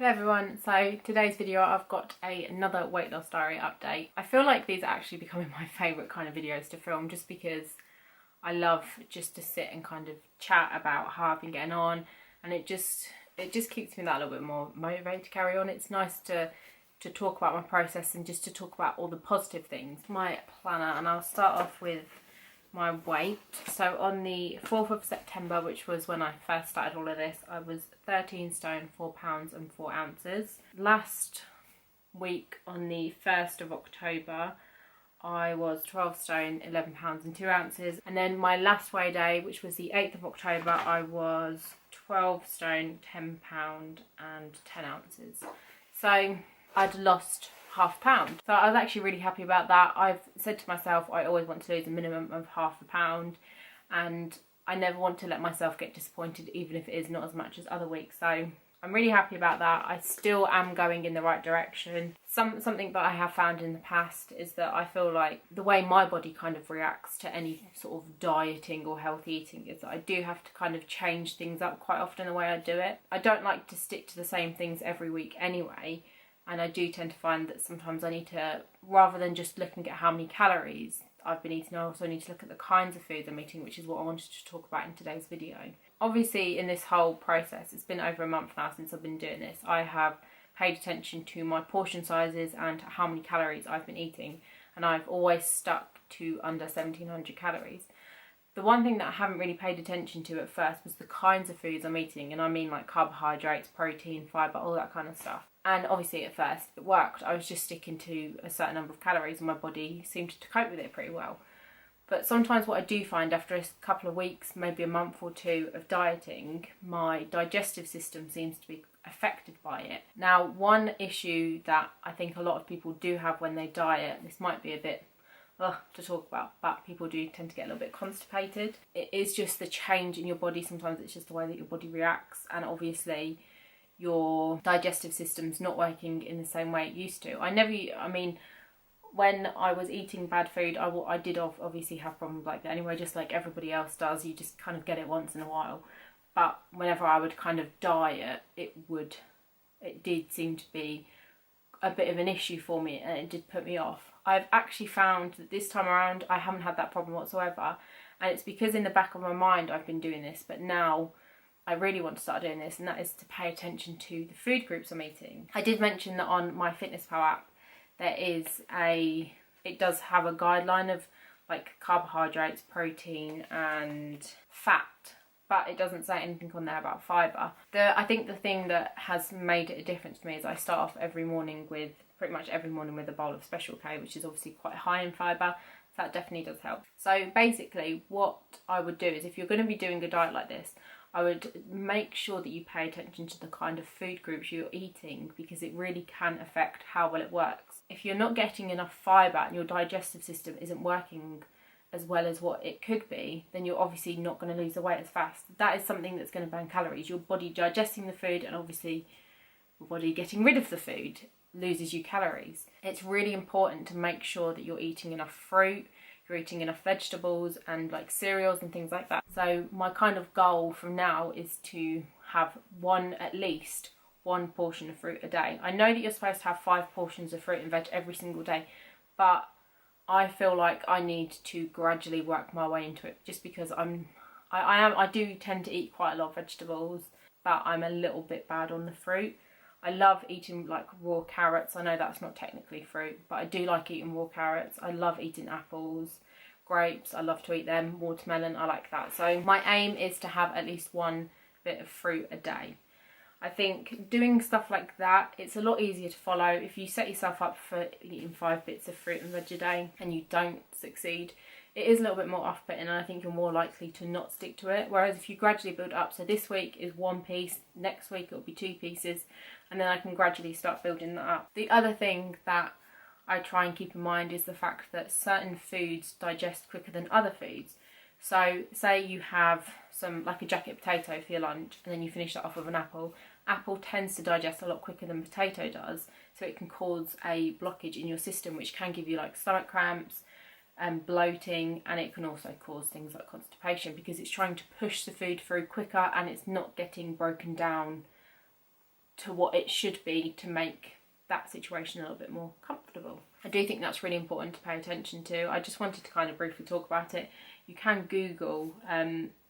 Hello everyone, so today's video I've got another weight loss diary update. I feel like these are actually becoming my favourite kind of videos to film just because I love just to sit and kind of chat about how I've been getting on, and it just keeps me that little bit more motivated to carry on. It's nice to talk about my process and just to talk about all the positive things. My planner, and I'll start off with my weight. So on the 4th of September, which was when I first started all of this, I was 13 stone 4 pounds and 4 ounces. Last week on the 1st of October I was 12 stone 11 pounds and 2 ounces, and then my last weigh day, which was the 8th of October, I was 12 stone 10 pound and 10 ounces. So I'd lost half a pound. So I was actually really happy about that. I've said to myself I always want to lose a minimum of half a pound, and I never want to let myself get disappointed even if it is not as much as other weeks. So I'm really happy about that. I still am going in the right direction. Something that I have found in the past is that I feel like the way my body kind of reacts to any sort of dieting or healthy eating is that I do have to kind of change things up quite often the way I do it. I don't like to stick to the same things every week anyway. And I do tend to find that sometimes I need to, rather than just looking at how many calories I've been eating, I also need to look at the kinds of foods I'm eating, which is what I wanted to talk about in today's video. Obviously, in this whole process, it's been over a month now since I've been doing this, I have paid attention to my portion sizes and how many calories I've been eating, and I've always stuck to under 1700 calories. The one thing that I haven't really paid attention to at first was the kinds of foods I'm eating, and I mean like carbohydrates, protein, fibre, all that kind of stuff. And obviously at first it worked. I was just sticking to a certain number of calories and my body seemed to cope with it pretty well. But sometimes what I do find after a couple of weeks, maybe a month or two of dieting, my digestive system seems to be affected by it. Now, one issue that I think a lot of people do have when they diet, this might be a bit to talk about, but people do tend to get a little bit constipated. It is just the change in your body. Sometimes it's just the way that your body reacts, and obviously your digestive system's not working in the same way it used to. When I was eating bad food, I did obviously have problems like that anyway, just like everybody else does. You just kind of get it once in a while. But whenever I would kind of diet, it did seem to be a bit of an issue for me, and it did put me off. I've actually found that this time around I haven't had that problem whatsoever, and it's because in the back of my mind I've been doing this, but now I really want to start doing this, and that is to pay attention to the food groups I'm eating. I did mention that on my FitnessPal app it does have a guideline of like carbohydrates, protein and fat, but it doesn't say anything on there about fibre. I think the thing that has made it a difference to me is I start off pretty much every morning with a bowl of Special K, which is obviously quite high in fibre. So that definitely does help. So basically what I would do is, if you're going to be doing a diet like this, I would make sure that you pay attention to the kind of food groups you're eating, because it really can affect how well it works. If you're not getting enough fibre and your digestive system isn't working as well as what it could be, then you're obviously not going to lose the weight as fast. That is something that's going to burn calories. Your body digesting the food, and obviously your body getting rid of the food loses you calories. It's really important to make sure that you're eating enough fruit, you're eating enough vegetables and like cereals and things like that. So my kind of goal from now is to have at least one portion of fruit a day. I know that you're supposed to have 5 portions of fruit and veg every single day, but I feel like I need to gradually work my way into it, just because I do tend to eat quite a lot of vegetables, but I'm a little bit bad on the fruit. I love eating like raw carrots. I know that's not technically fruit, but I do like eating raw carrots. I love eating apples, grapes, I love to eat them, watermelon, I like that. So my aim is to have at least one bit of fruit a day. I think doing stuff like that, it's a lot easier to follow. If you set yourself up for eating 5 bits of fruit and veg a day and you don't succeed, it is a little bit more off-putting, and I think you're more likely to not stick to it. Whereas if you gradually build up, so this week is 1 piece, next week it'll be 2 pieces, and then I can gradually start building that up. The other thing that I try and keep in mind is the fact that certain foods digest quicker than other foods. So say you have like a jacket potato for your lunch, and then you finish that off with an apple. Apple tends to digest a lot quicker than potato does, so it can cause a blockage in your system, which can give you like stomach cramps and bloating, and it can also cause things like constipation, because it's trying to push the food through quicker and it's not getting broken down to what it should be to make that situation a little bit more comfortable. I do think that's really important to pay attention to. I just wanted to kind of briefly talk about it. You can Google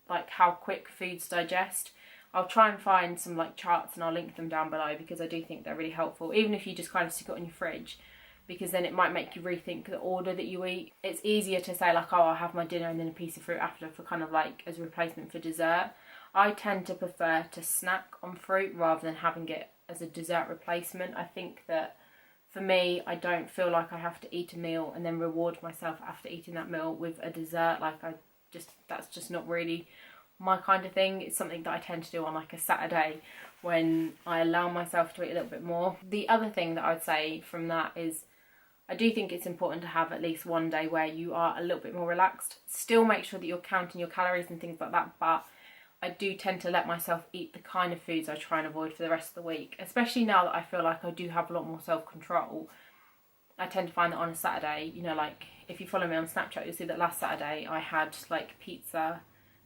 like how quick foods digest. I'll try and find some like charts and I'll link them down below, because I do think they're really helpful, even if you just kind of stick it on your fridge, because then it might make you rethink the order that you eat. It's easier to say like, oh, I'll have my dinner and then a piece of fruit after, for kind of like as a replacement for dessert. I tend to prefer to snack on fruit rather than having it as a dessert replacement. I think that for me, I don't feel like I have to eat a meal and then reward myself after eating that meal with a dessert. Like that's just not really my kind of thing. It's something that I tend to do on like a Saturday when I allow myself to eat a little bit more. The other thing that I'd say from that is I do think it's important to have at least one day where you are a little bit more relaxed. Still make sure that you're counting your calories and things like that, but I do tend to let myself eat the kind of foods I try and avoid for the rest of the week, especially now that I feel like I do have a lot more self-control. I tend to find that on a Saturday, you know, like if you follow me on Snapchat, you'll see that last Saturday I had like pizza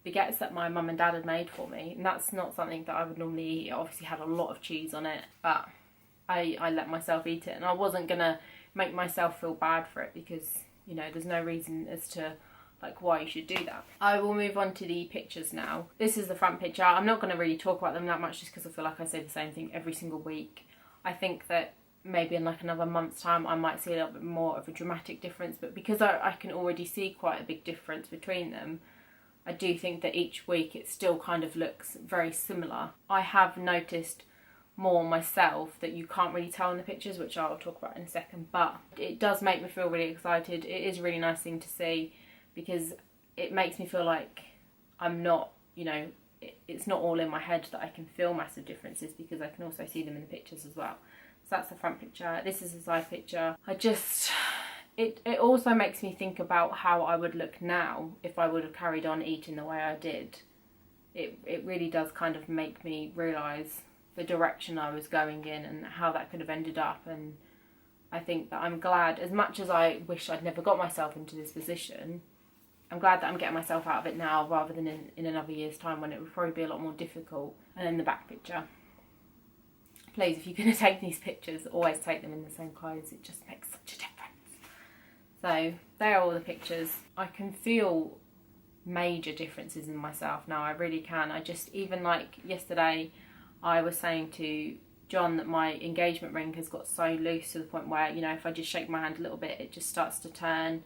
baguettes that my mum and dad had made for me, and that's not something that I would normally eat. It obviously had a lot of cheese on it, but I let myself eat it, and I wasn't gonna make myself feel bad for it, because, you know, there's no reason as to like why you should do that. I will move on to the pictures now. This is the front picture. I'm not going to really talk about them that much, just because I feel like I say the same thing every single week. I think that maybe in like another month's time I might see a little bit more of a dramatic difference, but because I can already see quite a big difference between them, I do think that each week it still kind of looks very similar. I have noticed more myself that you can't really tell in the pictures, which I'll talk about in a second, but it does make me feel really excited. It is a really nice thing to see, because it makes me feel like I'm not, you know, it's not all in my head, that I can feel massive differences, because I can also see them in the pictures as well. So that's the front picture. This is the side picture. It also makes me think about how I would look now if I would have carried on eating the way I did. It really does kind of make me realise the direction I was going in and how that could have ended up. And I think that I'm glad, as much as I wish I'd never got myself into this position, I'm glad that I'm getting myself out of it now, rather than in another year's time when it would probably be a lot more difficult. And then the back picture. Please, if you're going to take these pictures, always take them in the same clothes. It just makes such a difference. So, there are all the pictures. I can feel major differences in myself now. I really can. Even like yesterday, I was saying to John that my engagement ring has got so loose to the point where, you know, if I just shake my hand a little bit, it just starts to turn.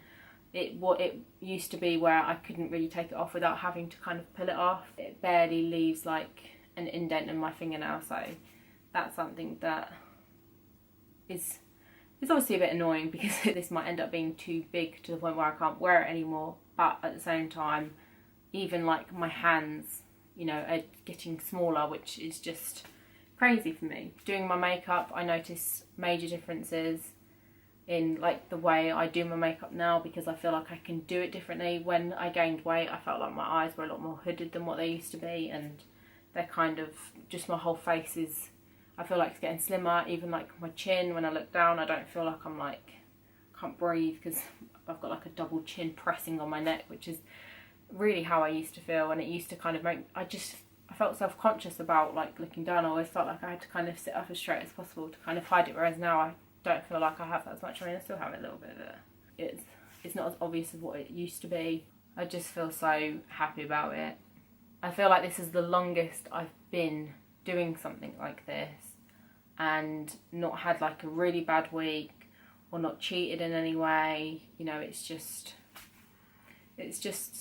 What it used to be where I couldn't really take it off without having to kind of pull it off. It barely leaves like an indent in my fingernail, so that's something that is obviously a bit annoying, because this might end up being too big to the point where I can't wear it anymore. But at the same time, even like my hands, you know, are getting smaller, which is just crazy for me. Doing my makeup, I notice major differences in like the way I do my makeup now, because I feel like I can do it differently. When I gained weight, I felt like my eyes were a lot more hooded than what they used to be, and they're kind of just, my whole face is, I feel like it's getting slimmer. Even like my chin, when I look down, I don't feel like I'm like, can't breathe, because I've got like a double chin pressing on my neck, which is really how I used to feel. And it used to kind of make, I felt self-conscious about like looking down. I always felt like I had to kind of sit up as straight as possible to kind of hide it, whereas now I don't feel like I have that as much. I mean, I still have a little bit of it. It's not as obvious as what it used to be. I just feel so happy about it. I feel like this is the longest I've been doing something like this and not had like a really bad week or not cheated in any way. You know, it's just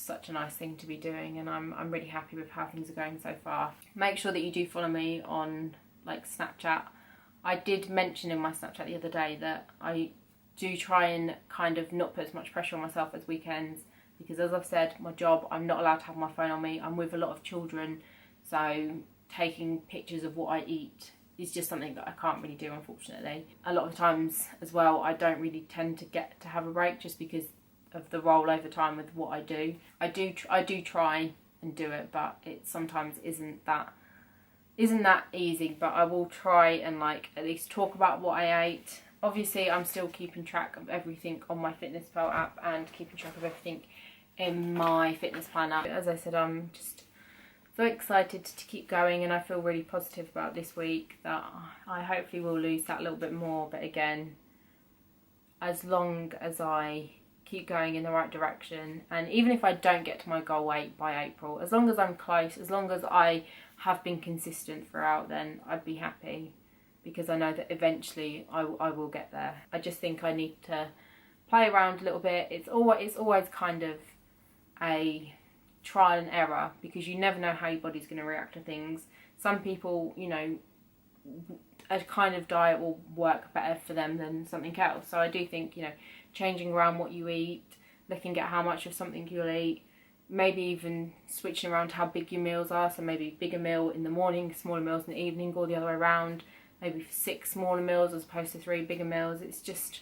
such a nice thing to be doing, and I'm really happy with how things are going so far. Make sure that you do follow me on like Snapchat. I did mention in my Snapchat the other day that I do try and kind of not put as much pressure on myself as weekends, because as I've said, my job, I'm not allowed to have my phone on me. I'm with a lot of children, so taking pictures of what I eat is just something that I can't really do, unfortunately. A lot of times as well, I don't really tend to get to have a break, just because of the roll over time with what I do. I do try and do it, but it sometimes isn't that easy. But I will try and like at least talk about what I ate. Obviously, I'm still keeping track of everything on my FitnessPal app and keeping track of everything in my fitness planner. As I said, I'm just so excited to keep going, and I feel really positive about this week that I hopefully will lose that little bit more. But again, as long as I keep going in the right direction, and even if I don't get to my goal weight by April, as long as I'm close, as long as I have been consistent throughout, then I'd be happy, because I know that eventually I will get there. I just think I need to play around a little bit. It's always kind of a trial and error, because you never know how your body's going to react to things. Some people, you know, a kind of diet will work better for them than something else. So I do think, you know, changing around what you eat, looking at how much of something you'll eat, maybe even switching around how big your meals are. So maybe bigger meal in the morning, smaller meals in the evening, or the other way around. Maybe 6 smaller meals as opposed to 3 bigger meals. It's just,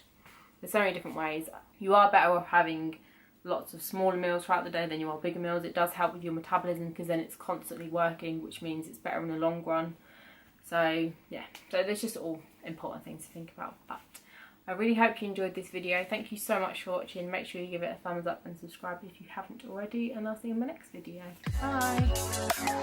there's so many different ways. You are better off having lots of smaller meals throughout the day than you are bigger meals. It does help with your metabolism, because then it's constantly working, which means it's better in the long run. So yeah, so there's just all important things to think about. But I really hope you enjoyed this video. Thank you so much for watching. Make sure you give it a thumbs up and subscribe if you haven't already, and I'll see you in my next video. Bye.